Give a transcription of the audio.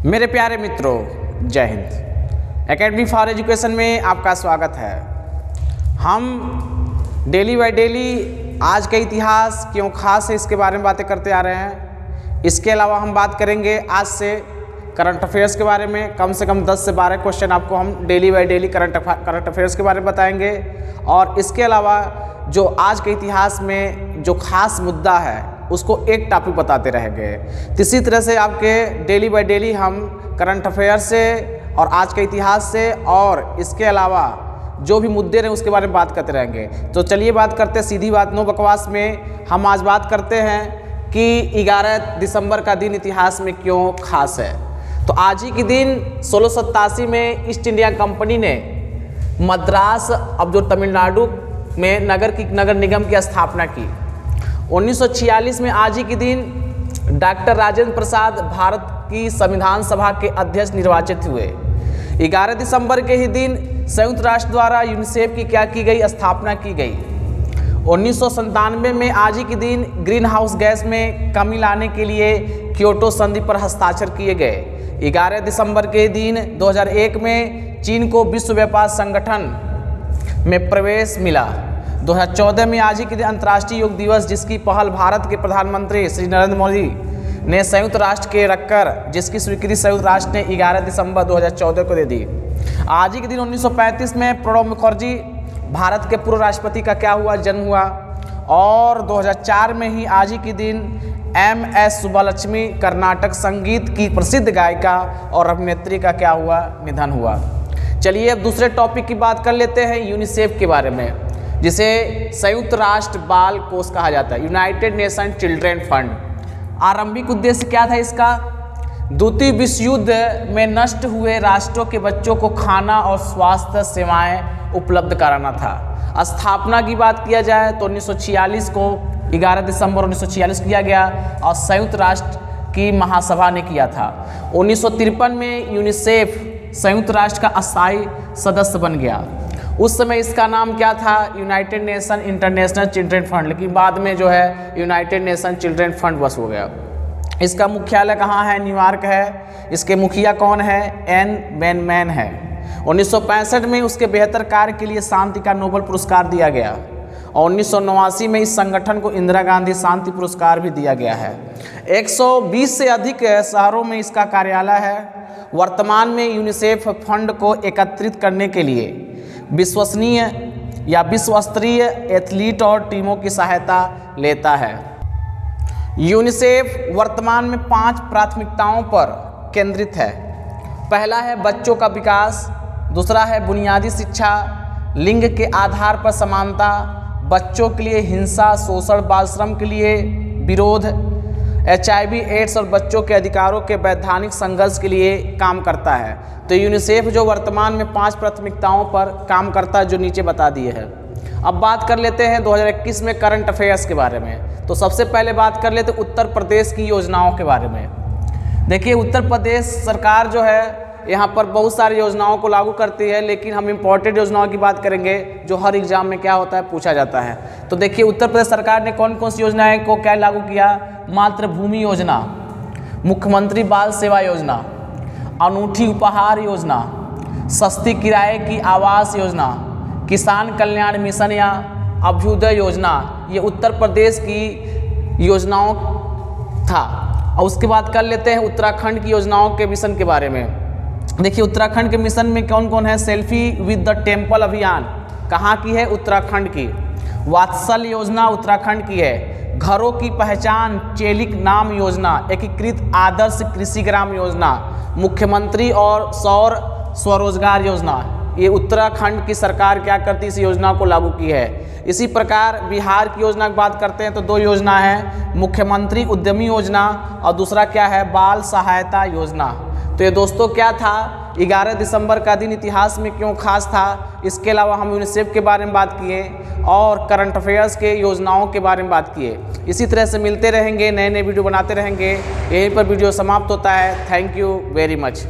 मेरे प्यारे मित्रों, जय हिंद। एकेडमी फॉर एजुकेशन में आपका स्वागत है। हम डेली बाय डेली आज का इतिहास क्यों खास है इसके बारे में बातें करते आ रहे हैं। इसके अलावा हम बात करेंगे आज से करंट अफेयर्स के बारे में। कम से कम 10 से 12 क्वेश्चन आपको हम daily by daily current affairs के बारे में बताएंगे। और इसके अलावा जो आज के इतिहास में जो खास मुद्दा है उसको एक टॉपिक बताते रहेंगे। तो इसी तरह से आपके डेली बाय डेली हम करंट अफेयर से और आज के इतिहास से और इसके अलावा जो भी मुद्दे रहे उसके बारे में बात करते रहेंगे। तो चलिए बात करते हैं, सीधी बात, नो बकवास में। हम आज बात करते हैं कि 11 दिसंबर का दिन इतिहास में क्यों खास है। तो आज ही के दिन 1687 में ईस्ट इंडिया कंपनी ने मद्रास, अब जो तमिलनाडु में नगर निगम की स्थापना की। 1946 में आज ही के दिन डॉक्टर राजेंद्र प्रसाद भारत की संविधान सभा के अध्यक्ष निर्वाचित हुए। 11 दिसंबर के ही दिन संयुक्त राष्ट्र द्वारा यूनिसेफ की क्या की गई, स्थापना की गई। 1997 में आज ही के दिन ग्रीन हाउस गैस में कमी लाने के लिए क्योटो संधि पर हस्ताक्षर किए गए। 11 दिसंबर के दिन 2001 में चीन को विश्व व्यापार संगठन में प्रवेश मिला। 2014 में आज ही के दिन अंतर्राष्ट्रीय योग दिवस, जिसकी पहल भारत के प्रधानमंत्री श्री नरेंद्र मोदी ने संयुक्त राष्ट्र के रखकर, जिसकी स्वीकृति संयुक्त राष्ट्र ने 11 दिसंबर 2014 को दे दी। आज ही के दिन 1935 में प्रणब मुखर्जी भारत के पूर्व राष्ट्रपति का क्या हुआ, जन्म हुआ। और 2004 में ही आज ही के दिन MS सुब्बालक्ष्मी कर्नाटक संगीत की प्रसिद्ध गायिका और अभिनेत्री का क्या हुआ, निधन हुआ। चलिए अब दूसरे टॉपिक की बात कर लेते हैं, यूनिसेफ के बारे में, जिसे संयुक्त राष्ट्र बाल कोष कहा जाता है, यूनाइटेड नेशन चिल्ड्रेन फंड। आरंभिक उद्देश्य क्या था इसका? द्वितीय विश्व युद्ध में नष्ट हुए राष्ट्रों के बच्चों को खाना और स्वास्थ्य सेवाएं उपलब्ध कराना था। स्थापना की बात किया जाए तो 1946 को 11 दिसंबर 1946 किया गया और संयुक्त राष्ट्र की महासभा ने किया था। 1953 में यूनिसेफ संयुक्त राष्ट्र का अस्थायी सदस्य बन गया। उस समय इसका नाम क्या था? United nation international children fund, लेकिन बाद में जो है यूनाइटेड नेशन चिल्ड्रेन फंड बस हो गया। इसका मुख्यालय कहाँ है? न्यूयॉर्क है। इसके मुखिया कौन है? एन वेनमैन है। 1965 में उसके बेहतर कार्य के लिए शांति का नोबेल पुरस्कार दिया गया और 1989 में इस संगठन को इंदिरा गांधी शांति पुरस्कार भी दिया गया है। 120 से अधिक शहरों में इसका कार्यालय है। वर्तमान में यूनिसेफ फंड को एकत्रित करने के लिए विश्वसनीय या विश्व स्तरीय एथलीट और टीमों की सहायता लेता है। यूनिसेफ वर्तमान में 5 प्राथमिकताओं पर केंद्रित है। पहला है बच्चों का विकास, दूसरा है बुनियादी शिक्षा, लिंग के आधार पर समानता, बच्चों के लिए हिंसा, शोषण, बाल श्रम के लिए विरोध, HIV एड्स और बच्चों के अधिकारों के वैधानिक संघर्ष के लिए काम करता है। तो यूनिसेफ जो वर्तमान में 5 प्राथमिकताओं पर काम करता है, जो नीचे बता दिए हैं। अब बात कर लेते हैं 2021 में करंट अफेयर्स के बारे में। तो सबसे पहले बात कर लेते उत्तर प्रदेश की योजनाओं के बारे में। देखिए, उत्तर प्रदेश सरकार जो है यहाँ पर बहुत सारी योजनाओं को लागू करती है, लेकिन हम इम्पोर्टेंट योजनाओं की बात करेंगे जो हर एग्जाम में क्या होता है, पूछा जाता है। तो देखिए, उत्तर प्रदेश सरकार ने कौन कौन सी योजनाएं को क्या लागू किया? मातृभूमि योजना, मुख्यमंत्री बाल सेवा योजना, अनूठी उपहार योजना, सस्ती किराए की आवास योजना, किसान कल्याण मिशन या अभ्युदय योजना, ये उत्तर प्रदेश की योजनाओं था। और उसके बाद कर लेते हैं उत्तराखंड की योजनाओं के मिशन के बारे में। देखिए, उत्तराखंड के मिशन में कौन कौन है? सेल्फी विद द टेम्पल अभियान कहाँ की है? उत्तराखंड की। वात्सल योजना उत्तराखंड की है। घरों की पहचान चेलिक नाम योजना, एकीकृत आदर्श कृषि ग्राम योजना, मुख्यमंत्री और सौर स्वरोजगार योजना, ये उत्तराखंड की सरकार क्या करती है, इस योजना को लागू की है। इसी प्रकार बिहार की योजना की बात करते हैं तो 2 योजना है, मुख्यमंत्री उद्यमी योजना और दूसरा क्या है, बाल सहायता योजना। तो ये दोस्तों क्या था, 11 दिसंबर का दिन इतिहास में क्यों खास था। इसके अलावा हम यूनिसेफ के बारे में बात किए और करंट अफेयर्स के योजनाओं के बारे में बात किए। इसी तरह से मिलते रहेंगे, नए नए वीडियो बनाते रहेंगे। यहीं पर वीडियो समाप्त होता है। Thank you very much.